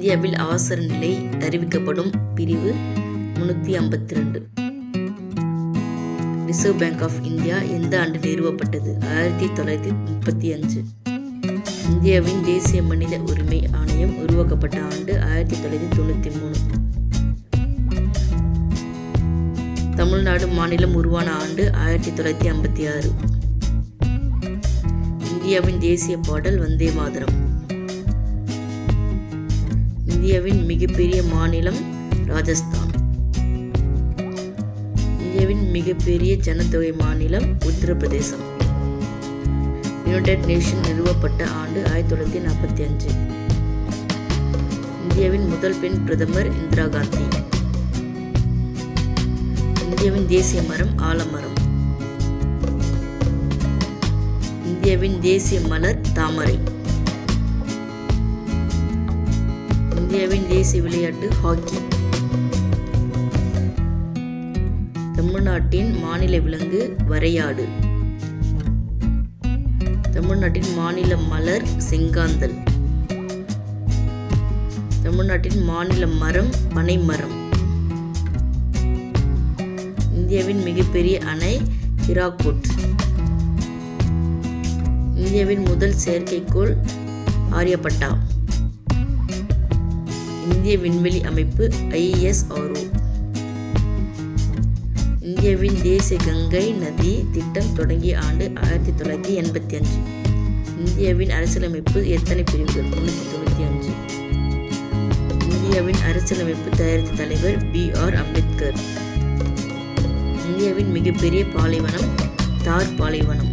இந்தியாவில் அவசர நிலை அறிவிக்கப்படும் பிரிவு 352. ரிசர்வ் பேங்க் ஆஃப் இந்தியா எந்த ஆண்டு நிறுவப்பட்டது? 1935. இந்தியாவின் தேசிய மனித உரிமை ஆணையம் உருவாக்கப்பட்ட ஆண்டு 1993. தமிழ்நாடு மாநிலம் உருவான ஆண்டு 1956. இந்தியாவின் தேசிய பாடல் வந்தே மாதரம். இந்தியாவின் மிகப்பெரிய மாநிலம் ராஜஸ்தான். இந்தியாவின் மிகப்பெரிய ஜனத்தொகை மாநிலம் உத்தரப்பிரதேசம். யுனைடெட் நேஷன் நிறுவப்பட்ட ஆண்டு 1945. இந்தியாவின் முதல் பெண் பிரதமர் இந்திரா காந்தி. இந்தியாவின் தேசிய மரம் ஆலமரம். இந்தியாவின் தேசிய மலர் தாமரை. இந்தியாவின் தேசிய விளையாட்டு ஹாக்கி. தமிழ்நாட்டின் மாநில விலங்கு வரையாடு. தமிழ்நாட்டின் மாநில மலர் செங்காந்தல். தமிழ்நாட்டின் மாநில மரம் பனைமரம். இந்தியாவின் மிகப்பெரிய அணை ஹிராகுட். இந்தியாவின் முதல் செயற்கைக்கோள் ஆரியப்பட்டா. இந்திய விண்வெளி அமைப்பு ISRO. இந்தியாவின் தேசிய கங்கை நதி திட்டம் தொடங்கிய ஆண்டு 1985. இந்தியாவின் அரசியலமைப்பு எத்தனை பிரிவுகள்? 395. இந்தியாவின் அரசியலமைப்பு தயாரித்த தலைவர் BR அம்பேத்கர். இந்தியாவின் மிகப்பெரிய பாலைவனம் தார் பாலைவனம்.